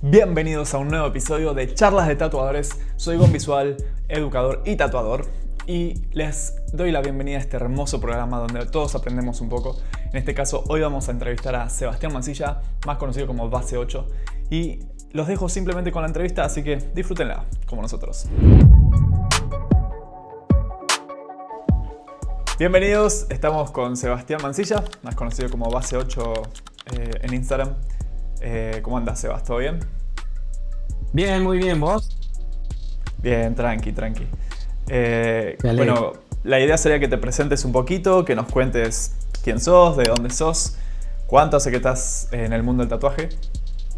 Bienvenidos a un nuevo episodio de Charlas de Tatuadores. Soy Gon Visual, educador y tatuador, y les doy la bienvenida a este hermoso programa donde todos aprendemos un poco. En este caso, hoy vamos a entrevistar a Sebastián Mancilla, más conocido como Base 8, y los dejo simplemente con la entrevista, así que disfrútenla como nosotros. Bienvenidos, estamos con Sebastián Mancilla, más conocido como Base 8 en Instagram. ¿Cómo andas, Sebas? ¿Todo bien? Bien, muy bien, ¿vos? Bien, tranqui. Bueno, la idea sería que te presentes un poquito, que nos cuentes quién sos, de dónde sos, cuánto hace que estás en el mundo del tatuaje.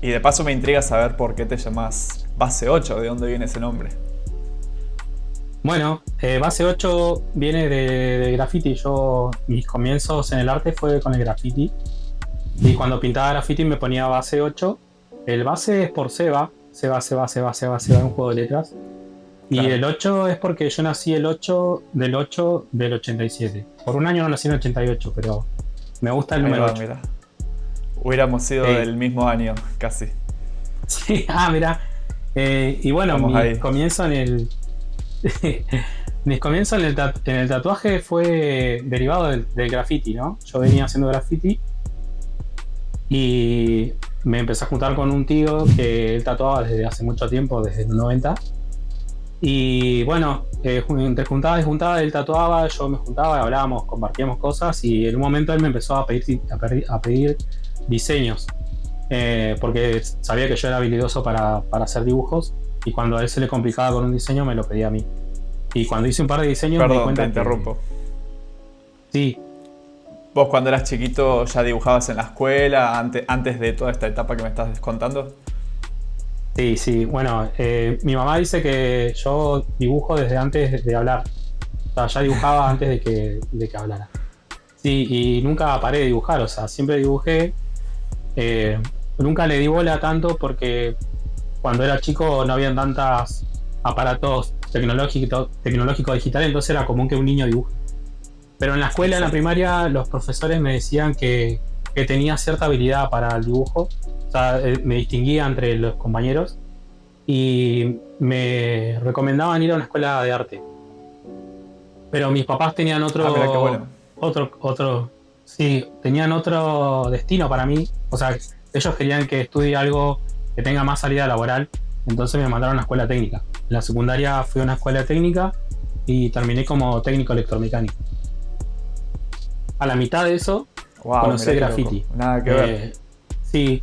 Y de paso me intriga saber por qué te llamas Base 8, de dónde viene ese nombre. Bueno, Base 8 viene de graffiti. Mis comienzos en el arte fue con el graffiti. Y cuando pintaba graffiti me ponía Base 8. El base es por Seba, es un juego de letras. Y claro. El 8 es porque yo nací el 8 del 87. Por un año no nací en el 88, pero me gusta el número 8. Mira. Hubiéramos sido del mismo año, casi. Sí, mira. Y bueno, mis comienzos en el tatuaje fue derivado del graffiti, ¿no? Yo venía haciendo graffiti y me empecé a juntar con un tío que él tatuaba desde hace mucho tiempo, desde los 90. Y bueno, entre juntadas él tatuaba, yo me juntaba, hablábamos, compartíamos cosas, y en un momento él me empezó a pedir diseños, porque sabía que yo era habilidoso para hacer dibujos, y cuando a él se le complicaba con un diseño me lo pedía a mí. Y cuando hice un par de diseños me di cuenta. Te interrumpo. Sí. ¿Vos cuando eras chiquito ya dibujabas en la escuela, antes de toda esta etapa que me estás contando? Sí. Bueno, mi mamá dice que yo dibujo desde antes de hablar. O sea, ya dibujaba antes de que hablara. Sí, y nunca paré de dibujar, o sea, siempre dibujé. Nunca le di bola tanto porque cuando era chico no habían tantos aparatos tecnológicos digitales, entonces era común que un niño dibuje. Pero en la escuela, en la primaria, los profesores me decían que tenía cierta habilidad para el dibujo. O sea, me distinguía entre los compañeros y me recomendaban ir a una escuela de arte. Pero mis papás tenían tenían otro destino para mí. O sea, ellos querían que estudie algo que tenga más salida laboral. Entonces me mandaron a una escuela técnica. En la secundaria fui a una escuela técnica y terminé como técnico electromecánico. A la mitad de eso, conocí graffiti. Nada que ver. Sí,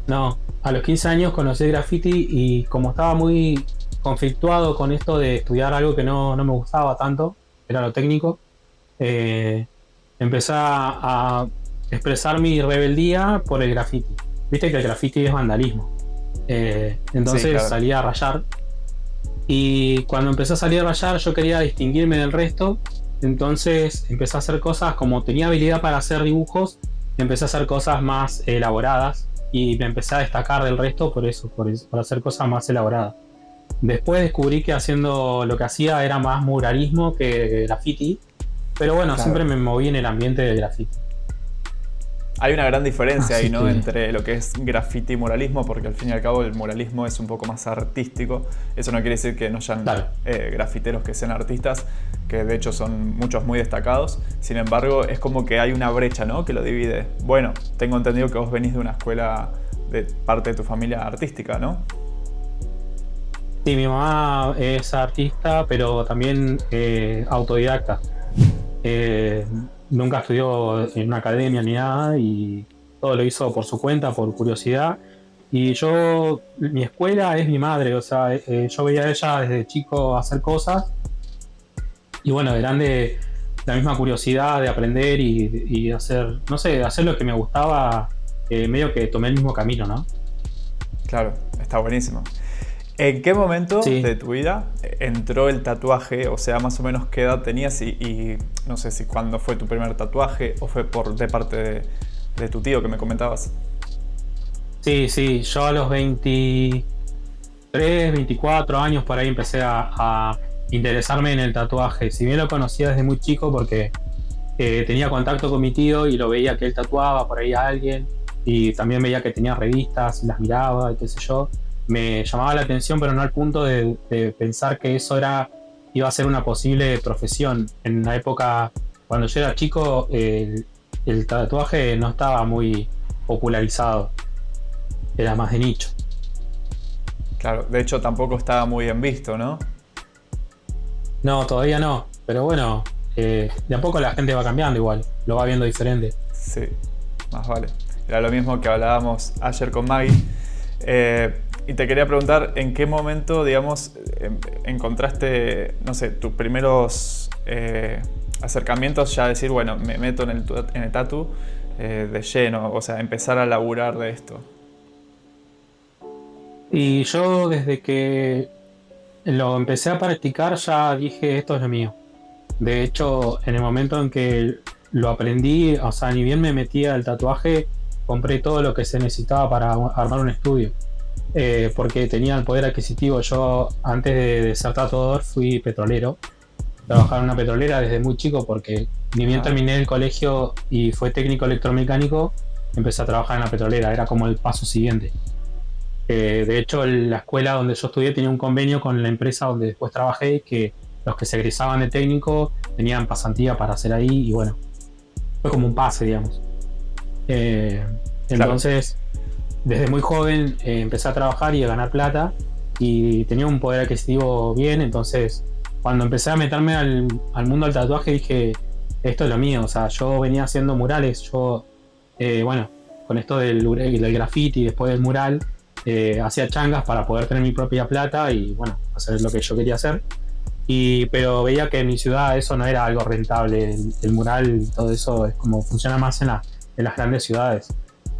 no. A los 15 años conocí graffiti y como estaba muy conflictuado con esto de estudiar algo que no me gustaba tanto, era lo técnico, empecé a expresar mi rebeldía por el graffiti. Viste que el graffiti es vandalismo. Entonces sí, claro. Salí a rayar. Y cuando empecé a salir a rayar yo quería distinguirme del resto. Entonces empecé a hacer cosas, como tenía habilidad para hacer dibujos, empecé a hacer cosas más elaboradas y me empecé a destacar del resto por hacer cosas más elaboradas. Después descubrí que haciendo lo que hacía era más muralismo que graffiti, pero bueno, claro. Siempre me moví en el ambiente del graffiti. Hay una gran diferencia ahí, ¿no? Entre lo que es graffiti y muralismo, porque al fin y al cabo el muralismo es un poco más artístico. Eso no quiere decir que no hayan grafiteros que sean artistas, que de hecho son muchos muy destacados. Sin embargo, es como que hay una brecha, ¿no? Que lo divide. Bueno, tengo entendido que vos venís de una escuela de parte de tu familia artística, ¿no? Sí, mi mamá es artista, pero también autodidacta. Nunca estudió en una academia ni nada y todo lo hizo por su cuenta, por curiosidad. Y mi escuela es mi madre, o sea, yo veía a ella desde chico hacer cosas y bueno, de grande la misma curiosidad de aprender y hacer, no sé, hacer lo que me gustaba, medio que tomé el mismo camino, ¿no? Claro, está buenísimo. ¿En qué momento de tu vida entró el tatuaje? O sea, más o menos qué edad tenías y no sé si cuándo fue tu primer tatuaje o fue de parte de tu tío que me comentabas. Sí, yo a los 23, 24 años por ahí empecé a interesarme en el tatuaje. Si bien lo conocía desde muy chico porque tenía contacto con mi tío y lo veía que él tatuaba por ahí a alguien y también veía que tenía revistas, las miraba y qué sé yo. Me llamaba la atención, pero no al punto de pensar que eso iba a ser una posible profesión. En la época, cuando yo era chico, el tatuaje no estaba muy popularizado, era más de nicho. Claro, de hecho tampoco estaba muy bien visto, ¿no? No, todavía no, pero bueno, de a poco la gente va cambiando igual, lo va viendo diferente. Sí, más vale. Era lo mismo que hablábamos ayer con Maggie. Y te quería preguntar, ¿en qué momento, digamos, encontraste, no sé, tus primeros acercamientos ya a decir, bueno, me meto en el tatu de lleno, o sea, empezar a laburar de esto? Y yo desde que lo empecé a practicar ya dije, esto es lo mío. De hecho, en el momento en que lo aprendí, o sea, ni bien me metí al tatuaje, compré todo lo que se necesitaba para armar un estudio. Porque tenía el poder adquisitivo. Yo, antes de ser tatuador, fui petrolero. Trabajaba en una petrolera desde muy chico porque ni bien terminé el colegio y fue técnico electromecánico, empecé a trabajar en la petrolera. Era como el paso siguiente. De hecho, la escuela donde yo estudié tenía un convenio con la empresa donde después trabajé, que los que se egresaban de técnico tenían pasantía para hacer ahí y bueno, fue como un pase, digamos. Entonces, desde muy joven empecé a trabajar y a ganar plata y tenía un poder adquisitivo bien, entonces cuando empecé a meterme al mundo del tatuaje dije, esto es lo mío, o sea, yo venía haciendo murales, bueno, con esto del graffiti y después del mural, hacía changas para poder tener mi propia plata y bueno, hacer lo que yo quería hacer. Pero veía que en mi ciudad eso no era algo rentable, el mural y todo eso es como funciona más en las grandes ciudades.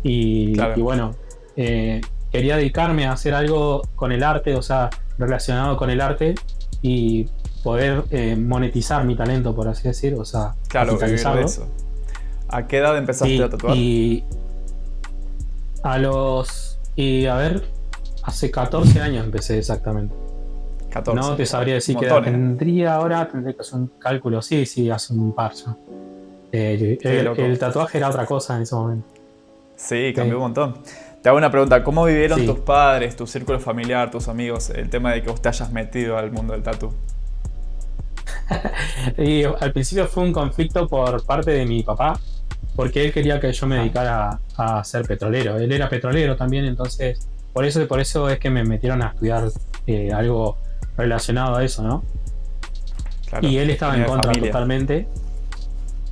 Y bueno, quería dedicarme a hacer algo con el arte, o sea, relacionado con el arte y poder monetizar mi talento, por así decir, o sea, capitalizarlo. Eso. ¿A qué edad empezaste a tatuar? A ver, hace 14 años empecé exactamente. 14. No te sabría decir qué edad tendría ahora, tendré que hacer un cálculo. Sí, hace un par ya. El tatuaje era otra cosa en ese momento. Sí, cambió un montón. Te hago una pregunta, ¿cómo vivieron tus padres, tu círculo familiar, tus amigos, el tema de que vos te hayas metido al mundo del tatu? Y al principio fue un conflicto por parte de mi papá, porque él quería que yo me dedicara a ser petrolero. Él era petrolero también, entonces por eso es que me metieron a estudiar algo relacionado a eso, ¿no? Claro, y él estaba en contra totalmente.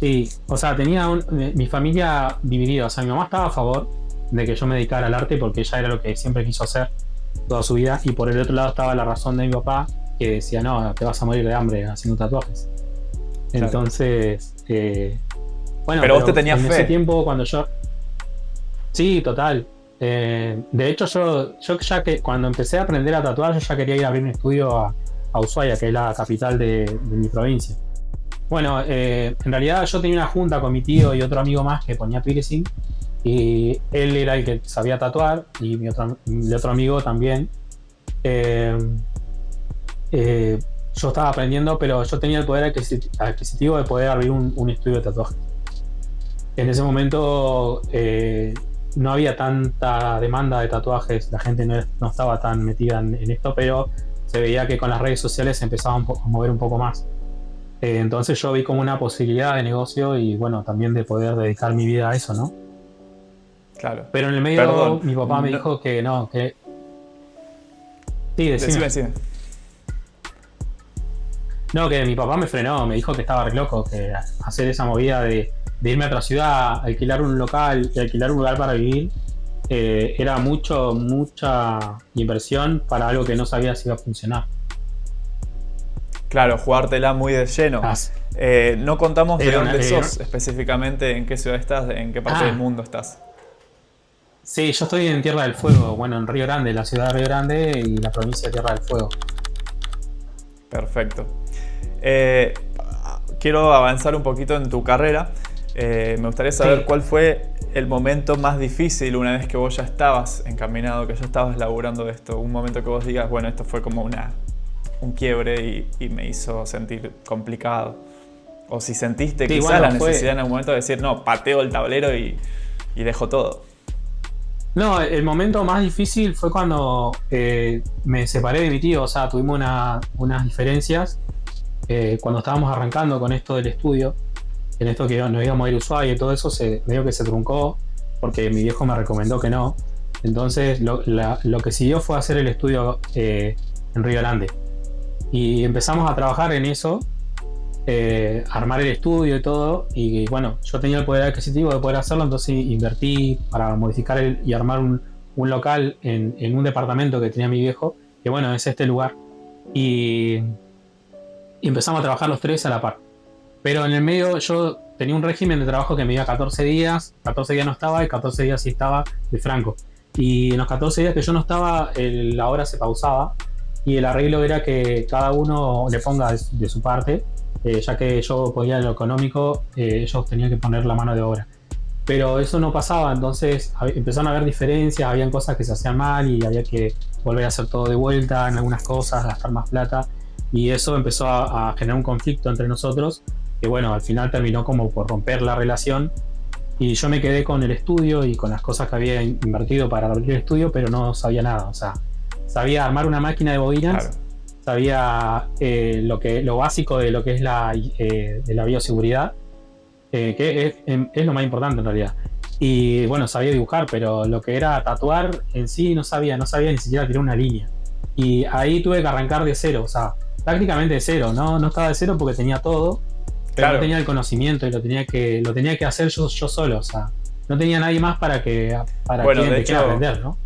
Sí, o sea, tenía mi familia dividida. O sea, mi mamá estaba a favor de que yo me dedicara al arte porque ella era lo que siempre quiso hacer toda su vida. Y por el otro lado estaba la razón de mi papá, que decía, no, te vas a morir de hambre haciendo tatuajes. Claro. Entonces, bueno, pero vos te tenías en fe. ese tiempo cuando yo... Sí, total. De hecho, yo ya que cuando empecé a aprender a tatuar, yo ya quería ir a abrir un estudio a Ushuaia, que es la capital de mi provincia. Bueno, en realidad yo tenía una junta con mi tío y otro amigo más que ponía piercing, y él era el que sabía tatuar y mi otro amigo también. Yo estaba aprendiendo, pero yo tenía el poder adquisitivo de poder abrir un estudio de tatuaje. En ese momento no había tanta demanda de tatuajes, la gente no estaba tan metida en esto, pero se veía que con las redes sociales se empezaba a mover un poco más. Entonces yo vi como una posibilidad de negocio y bueno, también de poder dedicar mi vida a eso, ¿no? Claro. Pero en el medio mi papá me dijo que no, que... Sí, decime. No, que mi papá me frenó, me dijo que estaba re loco, que hacer esa movida de irme a otra ciudad, alquilar un local y alquilar un lugar para vivir, era mucha inversión para algo que no sabía si iba a funcionar. Claro, jugártela muy de lleno. No contamos de dónde sos específicamente, en qué ciudad estás, en qué parte del mundo estás. Sí, yo estoy en Tierra del Fuego, bueno, en Río Grande, la ciudad de Río Grande y la provincia de Tierra del Fuego. Perfecto. Quiero avanzar un poquito en tu carrera. Me gustaría saber cuál fue el momento más difícil una vez que vos ya estabas encaminado, que ya estabas laburando de esto. Un momento que vos digas, bueno, esto fue como un quiebre y me hizo sentir complicado. O si sentiste quizás la necesidad en algún momento de decir, no, pateo el tablero y dejo todo. No, el momento más difícil fue cuando me separé de mi tío, o sea, tuvimos unas diferencias cuando estábamos arrancando con esto del estudio, en esto que nos íbamos a ir a Ushuaia y todo eso, medio que se truncó, porque mi viejo me recomendó que no. Entonces lo que siguió fue hacer el estudio en Río Grande. Y empezamos a trabajar en eso, armar el estudio y todo. Y bueno, yo tenía el poder adquisitivo de poder hacerlo, entonces invertí para modificar y armar un local en un departamento que tenía mi viejo, que bueno, es este lugar. Y empezamos a trabajar los tres a la par. Pero en el medio yo tenía un régimen de trabajo que me iba 14 días no estaba y 14 días sí estaba de franco. Y en los 14 días que yo no estaba, la hora se pausaba y el arreglo era que cada uno le ponga de su parte, ya que yo podía lo económico, ellos tenían que poner la mano de obra. Pero eso no pasaba, entonces empezaron a haber diferencias, habían cosas que se hacían mal y había que volver a hacer todo de vuelta en algunas cosas, gastar más plata. Y eso empezó a generar un conflicto entre nosotros, que bueno, al final terminó como por romper la relación. Y yo me quedé con el estudio y con las cosas que había invertido para abrir el estudio, pero no sabía nada. O sea, sabía armar una máquina de bobinas, claro. Sabía lo básico de lo que es de la bioseguridad, que es lo más importante en realidad. Y bueno, sabía dibujar, pero lo que era tatuar en sí no sabía ni siquiera tirar una línea. Y ahí tuve que arrancar de cero, o sea, prácticamente de cero, no estaba de cero porque tenía todo, pero no tenía el conocimiento y lo tenía que hacer yo solo, o sea, no tenía nadie más para quien me quiera aprender, ¿no?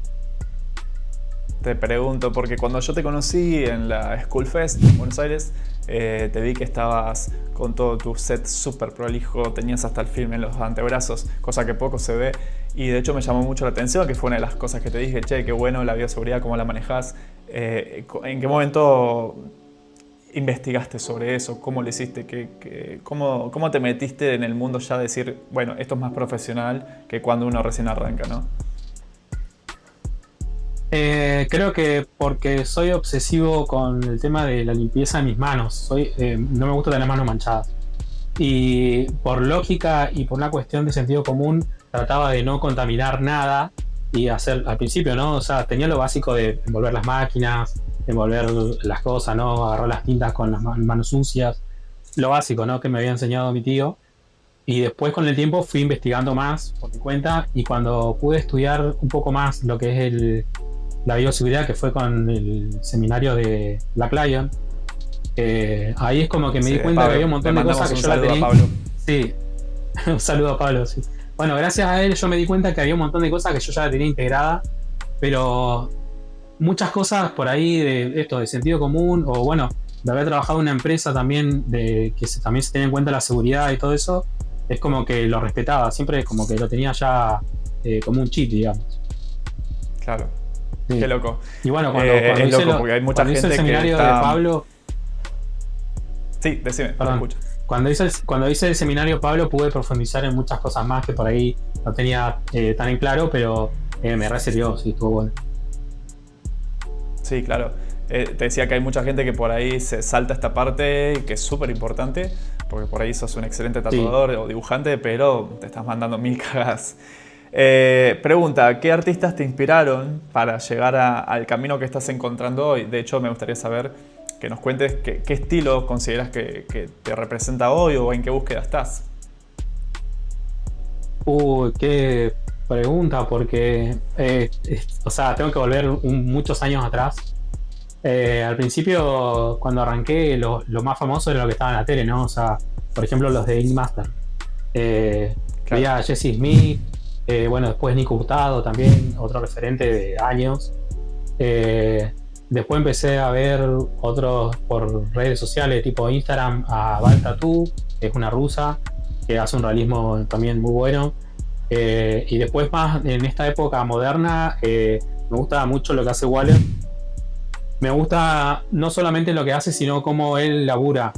Te pregunto, porque cuando yo te conocí en la School Fest en Buenos Aires, te vi que estabas con todo tu set súper prolijo, tenías hasta el film en los antebrazos, cosa que poco se ve, y de hecho me llamó mucho la atención, que fue una de las cosas que te dije, che, qué bueno la bioseguridad, cómo la manejás. ¿En qué momento investigaste sobre eso? ¿Cómo lo hiciste? ¿Cómo te metiste en el mundo ya de decir, bueno, esto es más profesional que cuando uno recién arranca, ¿no? Creo que porque soy obsesivo con el tema de la limpieza de mis manos. No me gusta tener manos manchadas. Y por lógica y por una cuestión de sentido común, trataba de no contaminar nada y hacer al principio, ¿no? O sea, tenía lo básico de envolver las máquinas, envolver las cosas, ¿no? Agarrar las tintas con las manos sucias. Lo básico, ¿no? Que me había enseñado mi tío. Y después con el tiempo fui investigando más por mi cuenta y cuando pude estudiar un poco más lo que es la bioseguridad, que fue con el seminario de Black Lion, ahí es como que me di cuenta que había un montón de cosas que yo la tenía. A Pablo. Sí, un saludo a Pablo, sí. Bueno, gracias a él yo me di cuenta que había un montón de cosas que yo ya la tenía integrada, pero muchas cosas por ahí de esto, de sentido común, o bueno, de haber trabajado en una empresa también, también se tenía en cuenta la seguridad y todo eso, es como que lo respetaba, siempre como que lo tenía ya como un cheat, digamos. Claro. Sí. Qué loco. Y bueno, cuando es loco porque hay mucha gente el seminario que está... de Pablo... Sí, decime, te escucho. Cuando hice el seminario Pablo pude profundizar en muchas cosas más que por ahí no tenía tan en claro, pero me resirvió, sí, estuvo bueno. Sí, claro. Te decía que hay mucha gente que por ahí se salta esta parte, que es súper importante, porque por ahí sos un excelente tatuador o dibujante, pero te estás mandando mil cagas. Pregunta, ¿qué artistas te inspiraron para llegar al camino que estás encontrando hoy? De hecho, me gustaría saber que nos cuentes qué estilo consideras que te representa hoy o en qué búsqueda estás. Qué pregunta, porque o sea, tengo que volver muchos años atrás. Al principio, cuando arranqué, lo más famoso era lo que estaba en la tele, ¿no? O sea, por ejemplo, los de Ink Master. Veía a Jesse Smith. Bueno, después Nico Hurtado también, otro referente de años. Después empecé a ver otros por redes sociales tipo Instagram, a Val Tattoo, que es una rusa, que hace un realismo también muy bueno. Y después más en esta época moderna, me gusta mucho lo que hace Waller. Me gusta no solamente lo que hace, sino cómo él labura,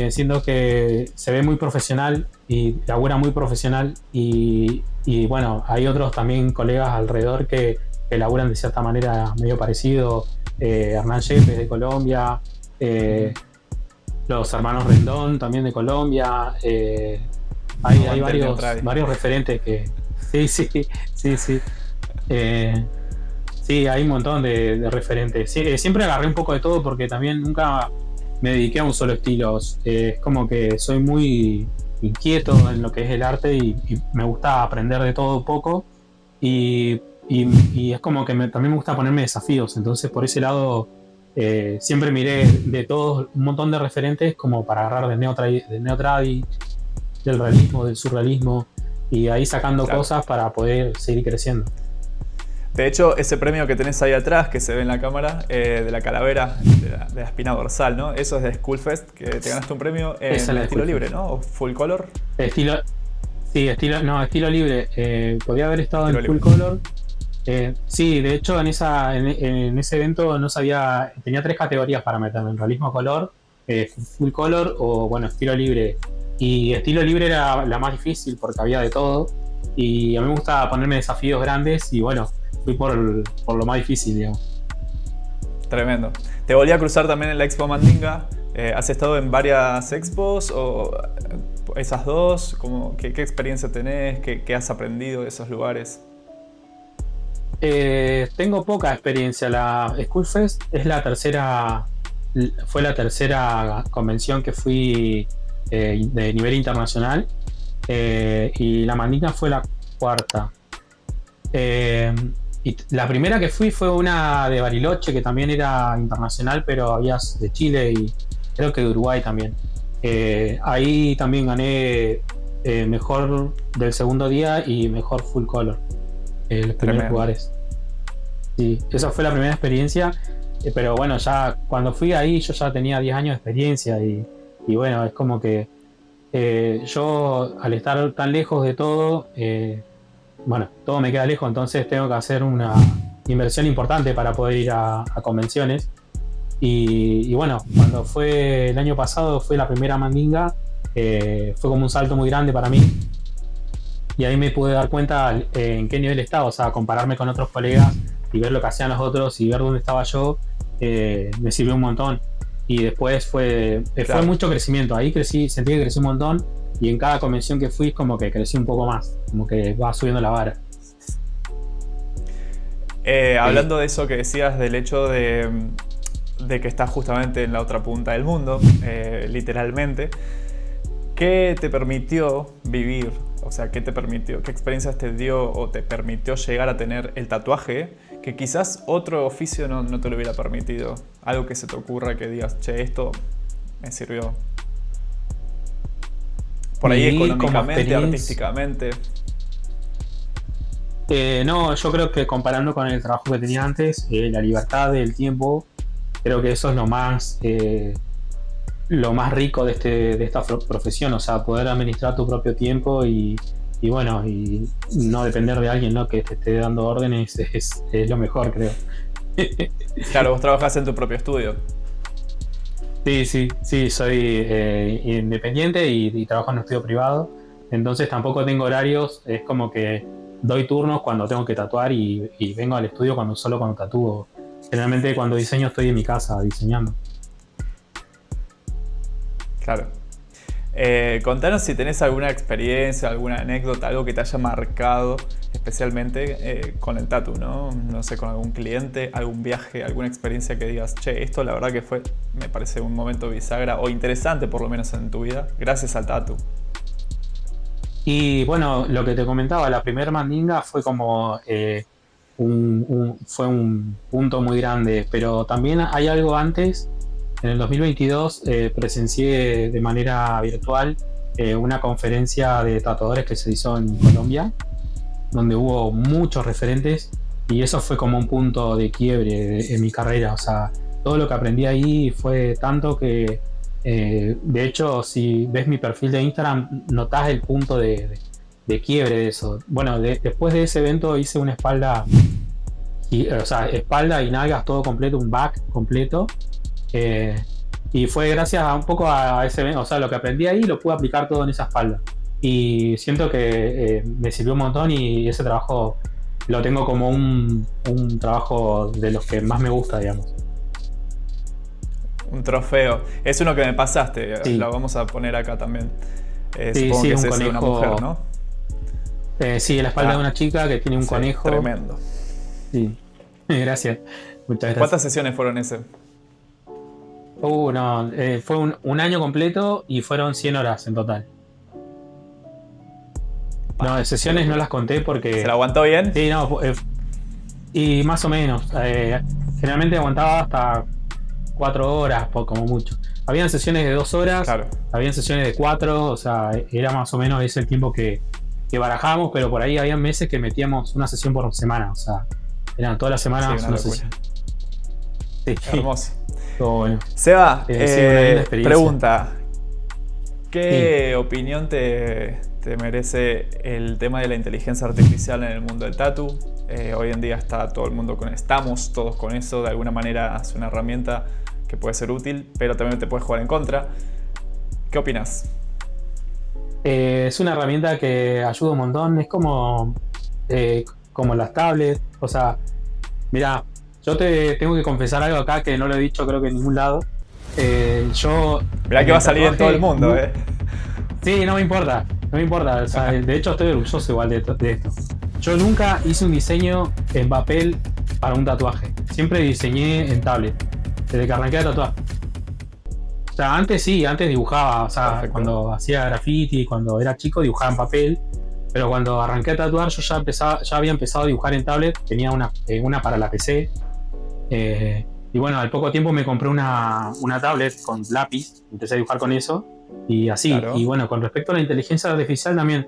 siendo que se ve muy profesional y labura muy profesional y bueno, hay otros también colegas alrededor que laburan de cierta manera medio parecido. Hernán Yepes de Colombia, los hermanos Rendón también de Colombia. Hay varios referentes que... Sí. Eh, sí, hay un montón de referentes. Siempre agarré un poco de todo porque también nunca me dediqué a un solo estilo. Es como que soy muy inquieto en lo que es el arte y me gusta aprender de todo un poco. Y, y es como que también me gusta ponerme desafíos. Entonces, por ese lado, siempre miré de todos un montón de referentes como para agarrar del neotradi, del realismo, del surrealismo, y ahí sacando Claro. cosas para poder seguir creciendo. De hecho, ese premio que tenés ahí atrás, que se ve en la cámara, de la calavera, de la espina dorsal, ¿no? Eso es de Skullfest, que te ganaste un premio en Esa es la de estilo Skullfest. libre, ¿no? O full color. Estilo, sí, estilo libre. Podía haber estado Estilo en full libre. color. Sí, de hecho en ese evento no sabía, tenía 3 categorías para meterme, en realismo color, full color o bueno, estilo libre. Y estilo libre era la más difícil porque había de todo. Y a mí me gusta ponerme desafíos grandes y bueno, fui por lo más difícil, digamos. Tremendo. Te volví a cruzar también en la Expo Mandinga. ¿Has estado en varias expos o esas dos? ¿Qué experiencia tenés? ¿Qué has aprendido de esos lugares? Tengo poca experiencia. La Skullfest fue la tercera convención que fui de nivel internacional, y la Mandinga fue la cuarta. Eh, y la primera que fui fue una de Bariloche, que también era internacional, pero había de Chile y creo que de Uruguay también. Ahí también gané mejor del segundo día y mejor full color, los primeros Tremendo. lugares. Sí, esa fue la primera experiencia, pero bueno, ya cuando fui ahí yo ya tenía 10 años de experiencia y bueno, es como que yo al estar tan lejos de todo, bueno, todo me queda lejos, entonces tengo que hacer una inversión importante para poder ir a convenciones. Y bueno, cuando fue el año pasado, fue la primera Mandinga, fue como un salto muy grande para mí. Y ahí me pude dar cuenta en qué nivel estaba, o sea, compararme con otros colegas y ver lo que hacían los otros y ver dónde estaba yo, me sirvió un montón. Y después fue Claro. mucho crecimiento, ahí sentí que crecí un montón y en cada convención que fui como que crecí un poco más, como que va subiendo la vara. Hablando de eso que decías, del hecho de que estás justamente en la otra punta del mundo, literalmente, ¿qué te permitió vivir? O sea, ¿qué experiencias te dio o te permitió llegar a tener el tatuaje que quizás otro oficio no te lo hubiera permitido? Algo que se te ocurra que digas, che, esto me sirvió. Por ahí Vivir como económicamente, experiencia. artísticamente. No, yo creo que comparando con el trabajo que tenía antes, la libertad del tiempo, creo que eso es lo más rico de esta profesión, o sea, poder administrar tu propio tiempo y bueno, y no depender de alguien, ¿no?, que te esté dando órdenes es lo mejor, creo. Claro, vos trabajás en tu propio estudio. Sí, soy independiente y trabajo en un estudio privado, entonces tampoco tengo horarios, es como que doy turnos cuando tengo que tatuar y vengo al estudio solo cuando tatúo. Generalmente cuando diseño estoy en mi casa diseñando. Claro. Contanos si tenés alguna experiencia, alguna anécdota, algo que te haya marcado especialmente con el tatu, ¿no? No sé, con algún cliente, algún viaje, alguna experiencia que digas, che, esto la verdad que me parece un momento bisagra o interesante por lo menos en tu vida, gracias al tatu. Y bueno, lo que te comentaba, la primera Mandinga fue como fue un punto muy grande, pero también hay algo antes. En el 2022 presencié de manera virtual una conferencia de tatuadores que se hizo en Colombia, donde hubo muchos referentes y eso fue como un punto de quiebre en mi carrera. O sea, todo lo que aprendí ahí fue tanto que, de hecho, si ves mi perfil de Instagram, notás el punto de quiebre de eso. Bueno, después de ese evento hice una espalda, o sea, espalda y nalgas todo completo, un back completo. Y fue gracias un poco a ese evento, o sea, lo que aprendí ahí lo pude aplicar todo en esa espalda. Y siento que me sirvió un montón y ese trabajo lo tengo como un trabajo de los que más me gusta, digamos. Un trofeo. Es uno que me pasaste, Sí. lo vamos a poner acá también. Supongo Sí, que un es ese de una conejo. mujer, ¿no? Sí, en la espalda de una chica que tiene un Sí, conejo. tremendo. Sí. Gracias. Muchas gracias. ¿Cuántas sesiones fueron ese? No, fue un año completo y fueron 100 horas en total. No, de sesiones no las conté porque... ¿Se la aguantó bien? Sí, no, y más o menos. Generalmente aguantaba hasta 4 horas, como mucho. Habían sesiones de 2 horas, Claro. habían sesiones de 4, o sea, era más o menos ese el tiempo que barajábamos, pero por ahí había meses que metíamos una sesión por semana, o sea, eran todas las semanas Sí, una sesión. Sí. Hermoso. Todo bueno. Seba, Sí, una linda experiencia. pregunta. ¿Qué opinión te merece el tema de la inteligencia artificial en el mundo del tatu? Hoy en día está todo el mundo estamos todos con eso, de alguna manera es una herramienta que puede ser útil, pero también te puede jugar en contra. ¿Qué opinas? Es una herramienta que ayuda un montón, es como las tablets, o sea, mirá, yo te tengo que confesar algo acá que no lo he dicho creo que en ningún lado. Mirá que va a salir en todo el mundo, Sí, no me importa, o sea, de hecho estoy orgulloso igual de esto. Yo nunca hice un diseño en papel para un tatuaje, siempre diseñé en tablet, desde que arranqué a tatuar. O sea, antes dibujaba, o sea, Perfecto. Cuando hacía graffiti, cuando era chico dibujaba en papel, pero cuando arranqué a tatuar yo ya había empezado a dibujar en tablet, tenía una para la PC, y bueno, al poco tiempo me compré una tablet con lápiz, empecé a dibujar con eso, y así. Claro. Y bueno, con respecto a la inteligencia artificial también,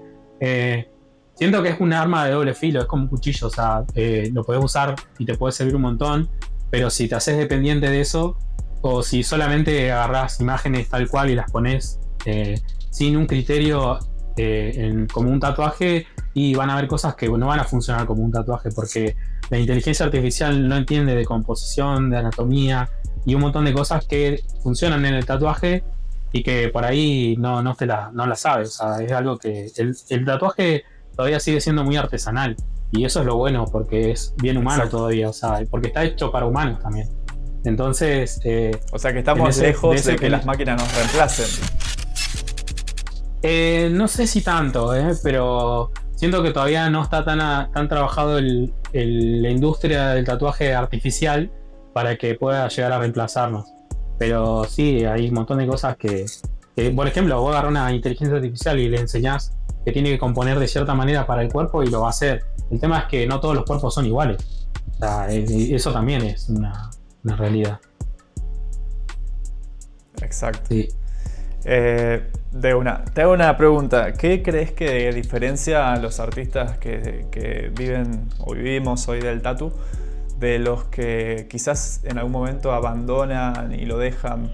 siento que es un arma de doble filo, es como un cuchillo, o sea, lo podés usar y te puede servir un montón, pero si te haces dependiente de eso, o si solamente agarrás imágenes tal cual y las pones sin un criterio como un tatuaje, y van a haber cosas que no van a funcionar como un tatuaje, porque la inteligencia artificial no entiende de composición, de anatomía y un montón de cosas que funcionan en el tatuaje y que por ahí no la sabes. O sea, es algo que el tatuaje todavía sigue siendo muy artesanal, y eso es lo bueno, porque es bien humano. Exacto. Todavía, o sea, porque está hecho para humanos también. Entonces, o sea que estamos lejos de que las máquinas nos reemplacen. No sé si tanto, pero siento que todavía no está tan trabajado la industria del tatuaje artificial para que pueda llegar a reemplazarnos. Pero sí, hay un montón de cosas que por ejemplo, vos agarrás una inteligencia artificial y le enseñás que tiene que componer de cierta manera para el cuerpo y lo va a hacer. El tema es que no todos los cuerpos son iguales. O sea, eso también es una realidad. Exacto. Sí. Te hago una pregunta. ¿Qué crees que diferencia a los artistas que viven o vivimos hoy del tatu de los que quizás en algún momento abandonan y lo dejan?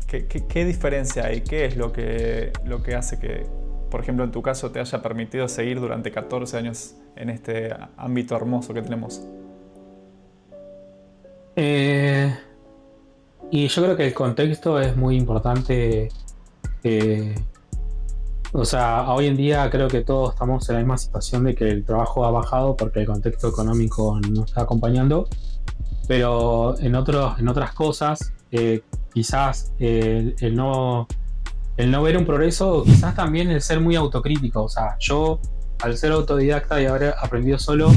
¿Qué diferencia hay? ¿Qué es lo que hace que, por ejemplo, en tu caso te haya permitido seguir durante 14 años en este ámbito hermoso que tenemos? Y yo creo que el contexto es muy importante. O sea, hoy en día creo que todos estamos en la misma situación de que el trabajo ha bajado porque el contexto económico no está acompañando, pero en otras cosas quizás el no ver un progreso, o quizás también el ser muy autocrítico. O sea, yo al ser autodidacta y haber aprendido solo,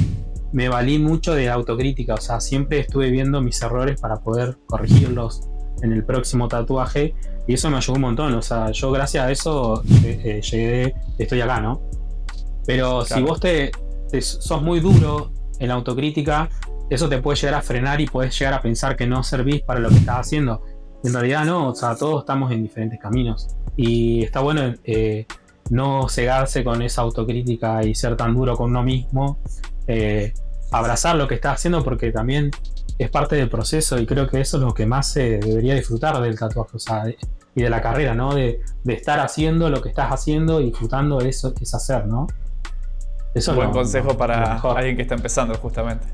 me valí mucho de autocrítica. O sea, siempre estuve viendo mis errores para poder corregirlos en el próximo tatuaje, y eso me ayudó un montón. O sea, yo gracias a eso estoy acá, ¿no? Pero claro, si vos sos muy duro en la autocrítica, eso te puede llegar a frenar y puedes llegar a pensar que no servís para lo que estás haciendo. En realidad no, o sea, todos estamos en diferentes caminos, y está bueno no cegarse con esa autocrítica y ser tan duro con uno mismo, abrazar lo que estás haciendo, porque también es parte del proceso, y creo que eso es lo que más se debería disfrutar del tatuaje, o sea, y de la carrera, ¿no? De estar haciendo lo que estás haciendo y disfrutando eso, es hacer, ¿no? Eso es un buen consejo para alguien que está empezando, justamente.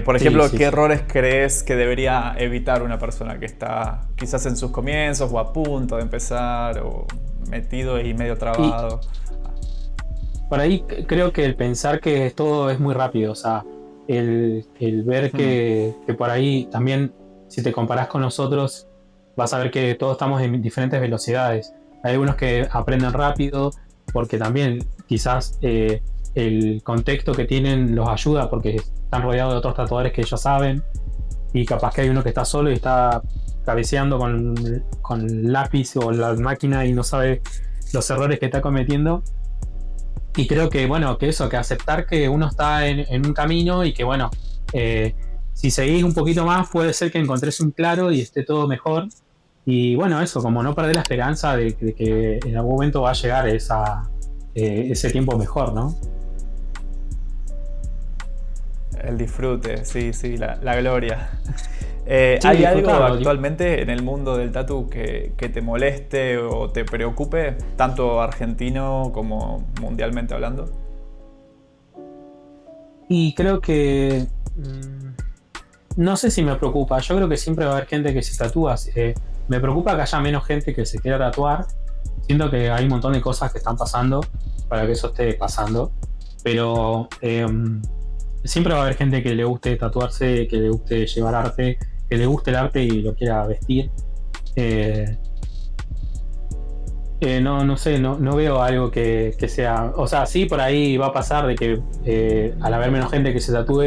Por ejemplo, ¿qué errores crees que debería evitar una persona que está quizás en sus comienzos o a punto de empezar o metido y medio trabado? Por ahí creo que el pensar que todo es muy rápido, o sea, el ver que por ahí también, si te comparás con nosotros, vas a ver que todos estamos en diferentes velocidades. Hay algunos que aprenden rápido porque también quizás el contexto que tienen los ayuda, porque están rodeados de otros tatuadores que ellos saben, y capaz que hay uno que está solo y está cabeceando con el lápiz o la máquina y no sabe los errores que está cometiendo. Y creo que, bueno, que eso, que aceptar que uno está en un camino y que, bueno, si seguís un poquito más puede ser que encontres un claro y esté todo mejor. Y bueno, eso, como no perder la esperanza de que en algún momento va a llegar ese tiempo mejor, ¿no? El disfrute, sí, la gloria. Sí, ¿Hay algo disfrutarlo, actualmente en el mundo del tatu que te moleste o te preocupe, tanto argentino como mundialmente hablando? Y creo que no sé si me preocupa. Yo creo que siempre va a haber gente que se tatúa. Me preocupa que haya menos gente que se quiera tatuar. Siento que hay un montón de cosas que están pasando para que eso esté pasando. Pero siempre va a haber gente que le guste tatuarse, que le guste llevar arte, que le guste el arte y lo quiera vestir. No sé, no veo algo que sea. O sea, sí, por ahí va a pasar de que al haber menos gente que se tatúe,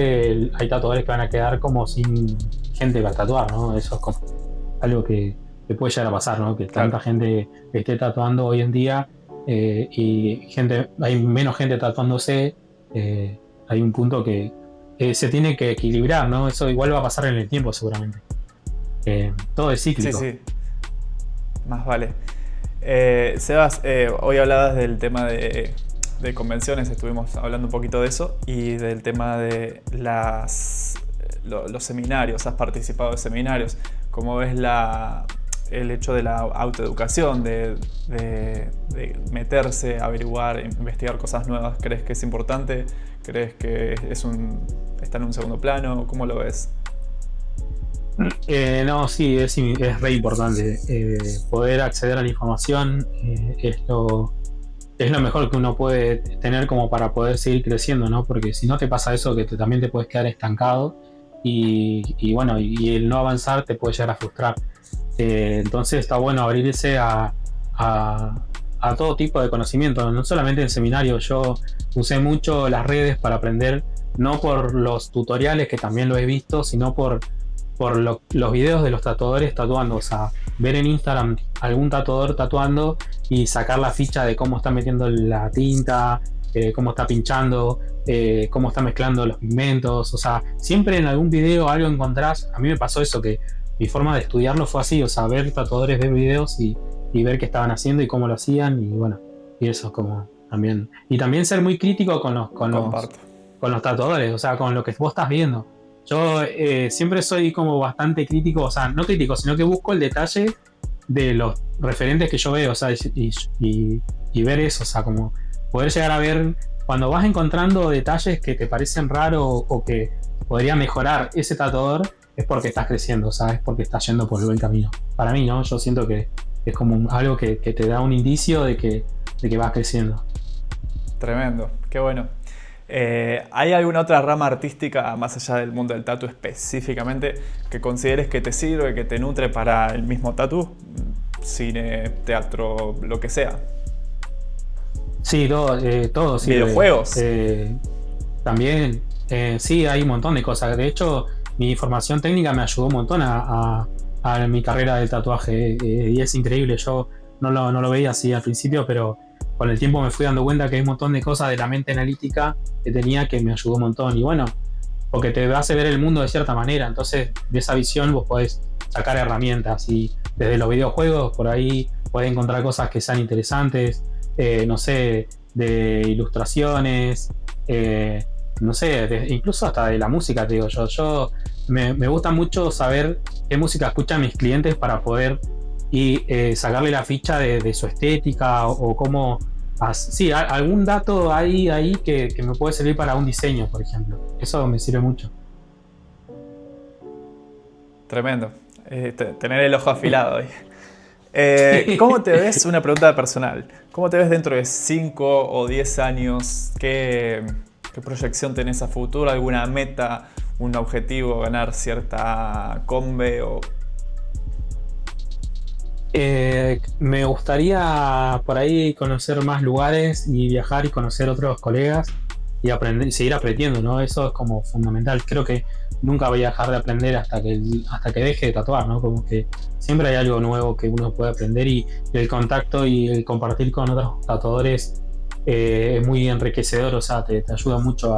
hay tatuadores que van a quedar como sin gente para tatuar, ¿no? Eso es como algo que puede llegar a pasar, ¿no? Que tanta gente esté tatuando hoy en día y hay menos gente tatuándose. Hay un punto que se tiene que equilibrar, ¿no? Eso igual va a pasar en el tiempo, seguramente. Todo es cíclico. Sí, más vale. Sebas, hoy hablabas del tema de convenciones, estuvimos hablando un poquito de eso, y del tema de los seminarios. Has participado de seminarios. ¿Cómo ves el hecho de la autoeducación, de meterse, averiguar, investigar cosas nuevas? ¿Crees que es importante? ¿Crees que está en un segundo plano? ¿Cómo lo ves? No, sí, es re importante. Poder acceder a la información es lo mejor que uno puede tener como para poder seguir creciendo, ¿no? Porque si no te pasa eso, que también te puedes quedar estancado y bueno, y el no avanzar te puede llegar a frustrar. Entonces está bueno abrirse a todo tipo de conocimiento, no solamente en seminarios. Yo usé mucho las redes para aprender, no por los tutoriales, que también lo he visto, sino por los videos de los tatuadores tatuando. O sea, ver en Instagram algún tatuador tatuando y sacar la ficha de cómo está metiendo la tinta, cómo está pinchando, cómo está mezclando los pigmentos. O sea, siempre en algún video algo encontrás. A mí me pasó eso, que mi forma de estudiarlo fue así, o sea, ver tatuadores, ver videos y ver qué estaban haciendo y cómo lo hacían, y bueno, y eso es como también. Y también ser muy crítico con los tatuadores, o sea, con lo que vos estás viendo. Yo siempre soy como bastante crítico, o sea, no crítico, sino que busco el detalle de los referentes que yo veo, o sea, y ver eso, o sea, como poder llegar a ver cuando vas encontrando detalles que te parecen raros o que podría mejorar ese tatuador, es porque estás creciendo, o sea, es porque estás yendo por el buen camino. Para mí, ¿no? Yo siento que es como algo que te da un indicio de que vas creciendo. Tremendo, qué bueno. ¿Hay alguna otra rama artística, más allá del mundo del tatu específicamente, que consideres que te sirve, que te nutre para el mismo tatu? Cine, teatro, lo que sea. Sí, todo sirve. ¿Videojuegos? También, sí, hay un montón de cosas. De hecho, mi formación técnica me ayudó un montón a mi carrera del tatuaje, y es increíble. Yo no lo veía así al principio, pero con el tiempo me fui dando cuenta que hay un montón de cosas de la mente analítica que tenía que me ayudó un montón. Y bueno, porque te hace ver el mundo de cierta manera, entonces de esa visión vos podés sacar herramientas, y desde los videojuegos por ahí podés encontrar cosas que sean interesantes, no sé, de ilustraciones, no sé, incluso hasta de la música, te digo yo me gusta mucho saber qué música escuchan mis clientes para poder sacarle la ficha de su estética o cómo. Sí, algún dato ahí que me puede servir para un diseño, por ejemplo. Eso me sirve mucho. Tremendo. Tener el ojo afilado ahí. ¿Cómo te ves? Una pregunta personal. ¿Cómo te ves dentro de 5 o 10 años? ¿Qué proyección tenés a futuro? ¿Alguna meta? ¿Un objetivo? ¿Ganar cierta combe? Me gustaría por ahí conocer más lugares y viajar y conocer otros colegas. y aprender, seguir aprendiendo, ¿no? Eso es como fundamental. Creo que nunca voy a dejar de aprender hasta que deje de tatuar, ¿no? Como que siempre hay algo nuevo que uno puede aprender y el contacto y el compartir con otros tatuadores es muy enriquecedor, o sea, te ayuda mucho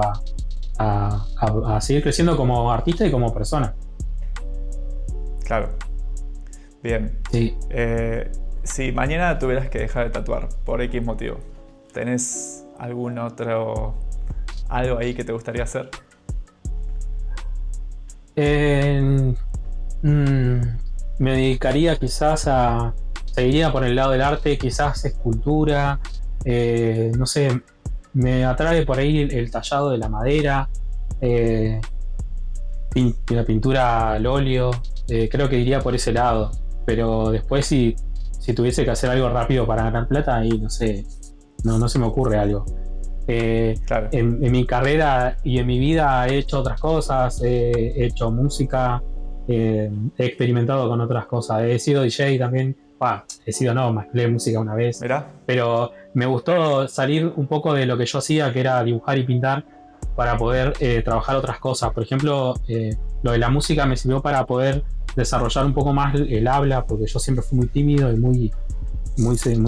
a seguir creciendo como artista y como persona. Claro. Bien. Sí. Si mañana tuvieras que dejar de tatuar por X motivo, ¿tenés algún otro, algo ahí que te gustaría hacer? Me dedicaría quizás seguiría por el lado del arte, quizás escultura, no sé, me atrae por ahí el tallado de la madera, la pintura al óleo, creo que iría por ese lado, pero después si tuviese que hacer algo rápido para ganar plata, ahí no sé, no se me ocurre algo. Claro. En mi carrera y en mi vida he hecho otras cosas, he hecho música, he experimentado con otras cosas, he sido DJ también, mezclé música una vez. Mirá. Pero me gustó salir un poco de lo que yo hacía, que era dibujar y pintar, para poder trabajar otras cosas. Por ejemplo, lo de la música me sirvió para poder desarrollar un poco más el habla, porque yo siempre fui muy tímido y muy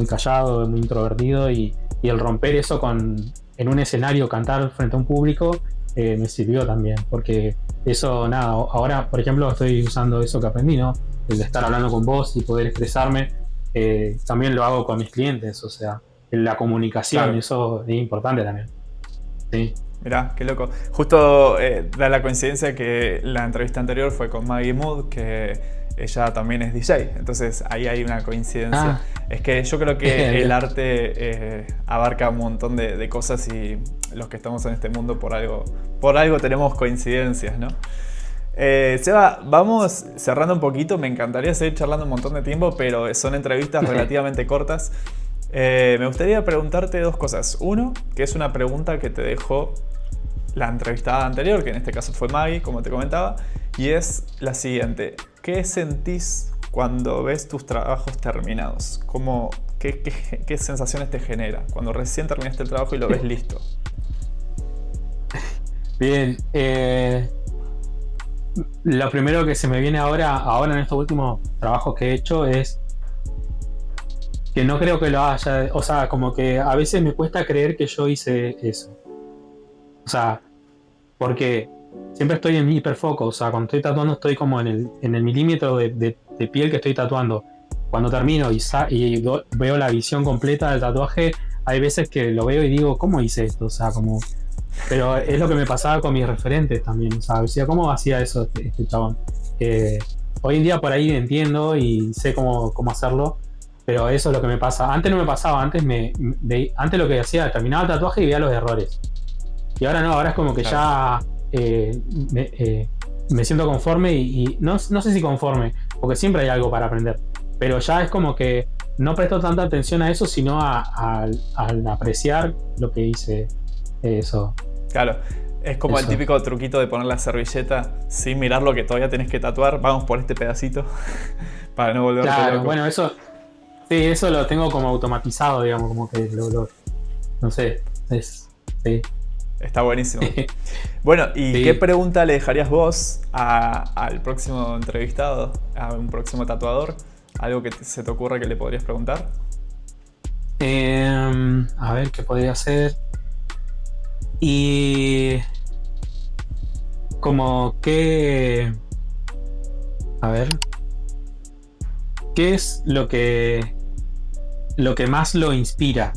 callado, muy introvertido, y el romper eso en un escenario, cantar frente a un público, me sirvió también, porque eso, nada, ahora por ejemplo estoy usando eso que aprendí, ¿no? El de estar hablando con vos y poder expresarme, también lo hago con mis clientes, o sea, la comunicación, claro. Eso es importante también. Sí. Mirá, qué loco. Justo da la coincidencia que la entrevista anterior fue con Maggie Mood, que ella también es DJ. Entonces ahí hay una coincidencia. Es que yo creo que el arte abarca un montón de cosas y los que estamos en este mundo por algo tenemos coincidencias, ¿no? Seba, vamos cerrando un poquito. Me encantaría seguir charlando un montón de tiempo, pero son entrevistas relativamente cortas. Me gustaría preguntarte dos cosas. Uno, que es una pregunta que te dejó la entrevistada anterior, que en este caso fue Maggie, como te comentaba, y es la siguiente. ¿Qué sentís cuando ves tus trabajos terminados? ¿Qué sensaciones te genera cuando recién terminaste el trabajo y lo ves listo? Bien, lo primero que se me viene ahora en estos últimos trabajos que he hecho es que no creo que lo haya, o sea, como que a veces me cuesta creer que yo hice eso. O sea, porque siempre estoy en mi hiperfoco, o sea, cuando estoy tatuando estoy como en el milímetro de piel que estoy tatuando. Cuando termino y veo la visión completa del tatuaje, hay veces que lo veo y digo, ¿cómo hice esto? O sea, como... Pero es lo que me pasaba con mis referentes también, o sea, decía, ¿cómo hacía eso este chabón? Hoy en día por ahí entiendo y sé cómo hacerlo, pero eso es lo que me pasa. Antes no me pasaba, antes lo que hacía, terminaba el tatuaje y veía los errores. Y ahora no, ahora es como que claro. Ya me siento conforme y no sé si conforme, porque siempre hay algo para aprender, pero ya es como que no presto tanta atención a eso, sino al apreciar lo que hice. Eso. Claro, es como eso. El típico truquito de poner la servilleta sin mirar lo que todavía tenés que tatuar, vamos por este pedacito para no volverte claro, loco. Bueno, eso lo tengo como automatizado, digamos, como que no sé, sí. Está buenísimo. Bueno, ¿y sí. ¿Qué pregunta le dejarías vos al próximo entrevistado, a un próximo tatuador? ¿Algo que se te ocurra que le podrías preguntar? A ver, ¿qué podría hacer? Y... como que... A ver... ¿Qué es lo que más lo inspira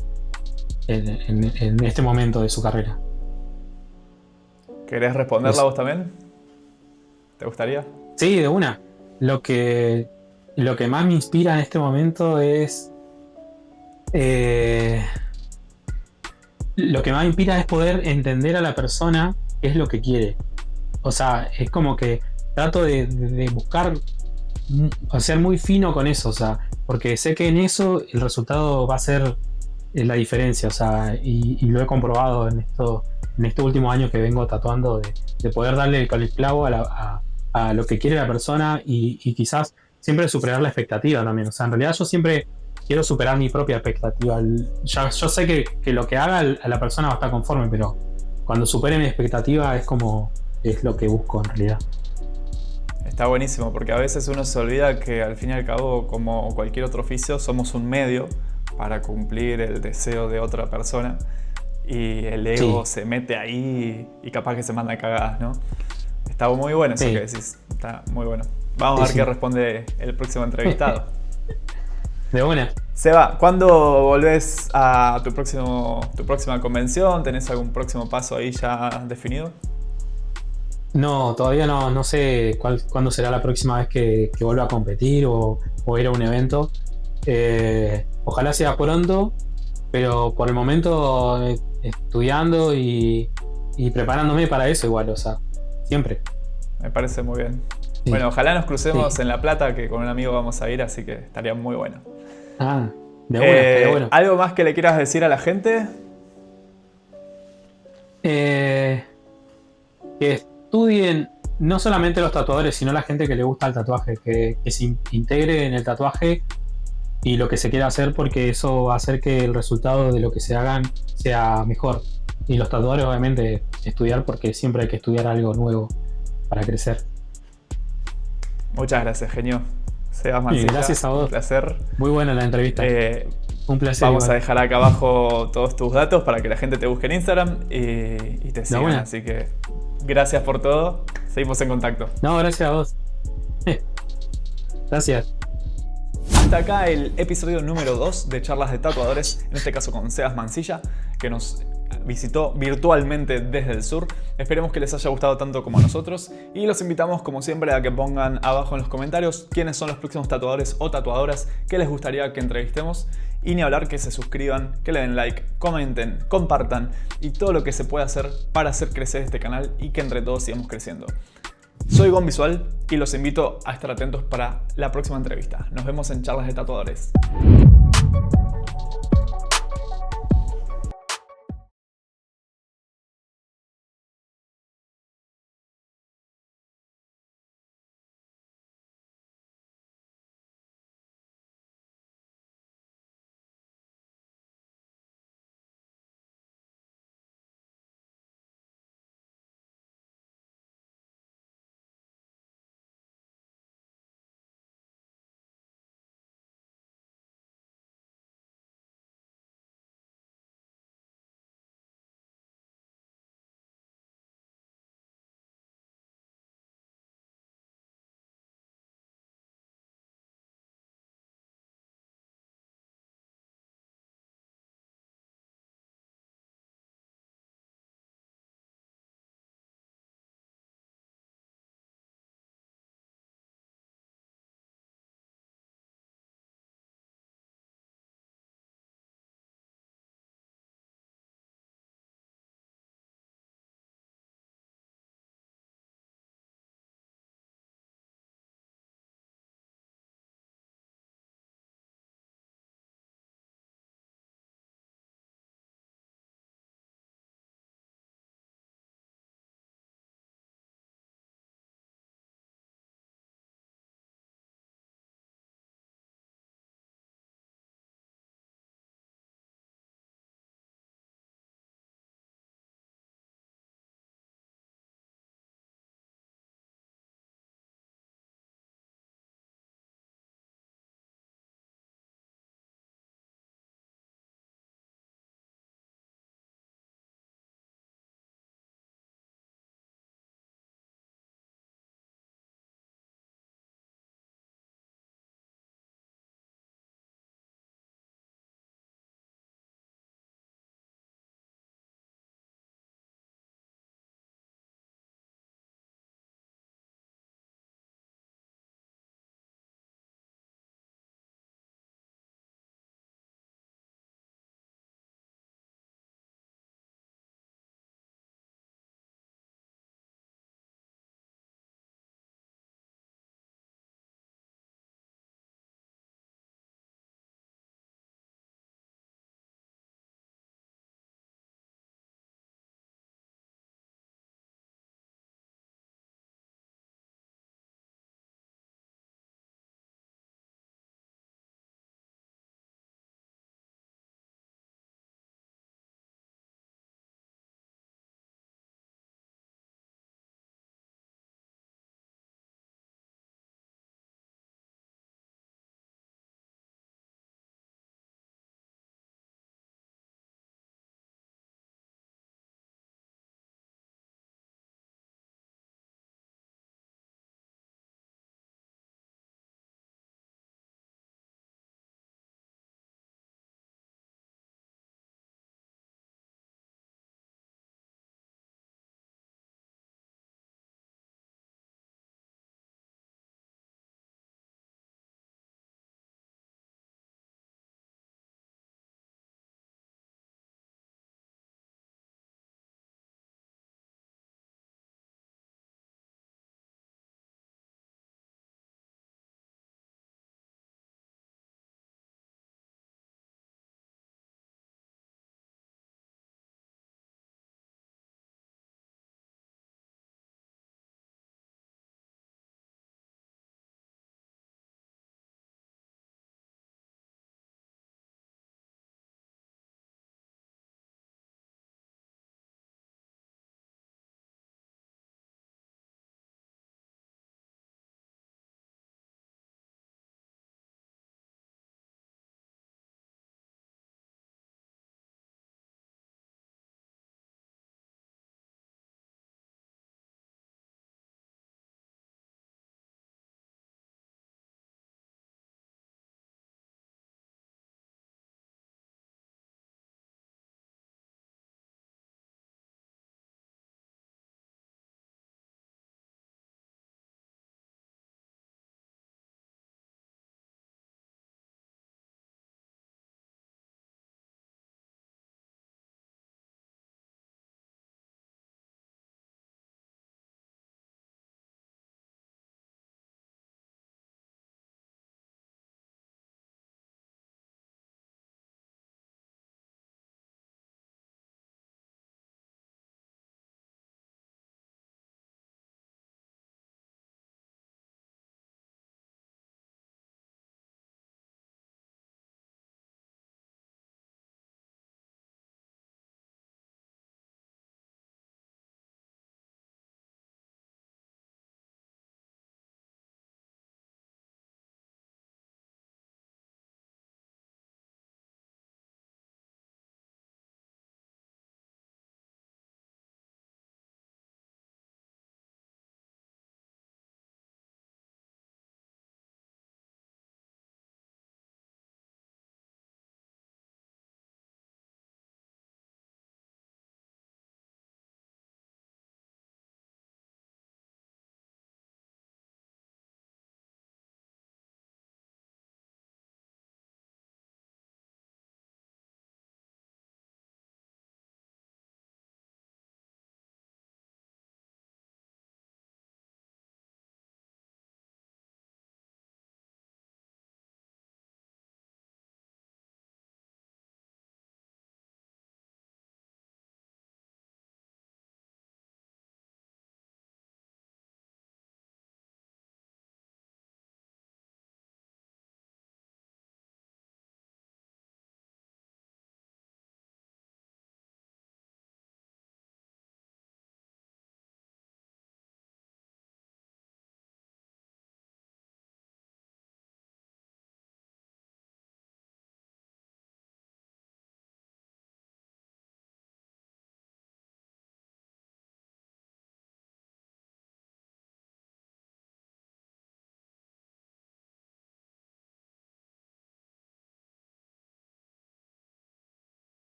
en este momento de su carrera? ¿Querés responderla vos también? ¿Te gustaría? Sí, de una. Lo que más me inspira en este momento es... lo que más me inspira es poder entender a la persona qué es lo que quiere. O sea, es como que trato de buscar... ser muy fino con eso, o sea, porque sé que en eso el resultado va a ser la diferencia, o sea, y lo he comprobado en estos últimos años que vengo tatuando, de poder darle con el clavo a lo que quiere la persona y quizás siempre superar la expectativa también. O sea, en realidad yo siempre quiero superar mi propia expectativa. Yo sé que lo que haga a la persona va a estar conforme, pero cuando supere mi expectativa es lo que busco en realidad. Está buenísimo, porque a veces uno se olvida que al fin y al cabo, como cualquier otro oficio, somos un medio para cumplir el deseo de otra persona, y el ego se mete ahí y capaz que se manda cagadas, ¿no? Está muy bueno eso que decís, está muy bueno. Vamos a ver qué responde el próximo entrevistado. De buena. Seba, ¿cuándo volvés a tu próxima convención? ¿Tenés algún próximo paso ahí ya definido? No, todavía no sé cuándo será la próxima vez que vuelva a competir o ir a un evento. Ojalá sea pronto, pero por el momento estudiando y preparándome para eso igual, o sea, siempre. Me parece muy bien. Sí. Bueno, ojalá nos crucemos en La Plata, que con un amigo vamos a ir, así que estaría muy bueno. Ah, de bueno. ¿Algo más que le quieras decir a la gente? Que estudien no solamente los tatuadores, sino la gente que le gusta el tatuaje, que se integre en el tatuaje y lo que se quiera hacer, porque eso va a hacer que el resultado de lo que se hagan sea mejor. Y los tatuadores, obviamente, estudiar, porque siempre hay que estudiar algo nuevo para crecer. Muchas gracias, genio. Sebas Mancilla, gracias a vos. Un placer. Muy buena la entrevista. Un placer. Vamos a dejar acá abajo todos tus datos para que la gente te busque en Instagram y te sigan. Así que gracias por todo. Seguimos en contacto. No, gracias a vos. Gracias. Hasta acá el episodio número 2 de Charlas de Tatuadores, en este caso con Sebas Mancilla, que nos visitó virtualmente desde el sur. Esperemos que les haya gustado tanto como a nosotros y los invitamos como siempre a que pongan abajo en los comentarios quiénes son los próximos tatuadores o tatuadoras que les gustaría que entrevistemos, y ni hablar que se suscriban, que le den like, comenten, compartan y todo lo que se pueda hacer para hacer crecer este canal y que entre todos sigamos creciendo. Soy Gon Visual y los invito a estar atentos para la próxima entrevista. Nos vemos en Charlas de Tatuadores.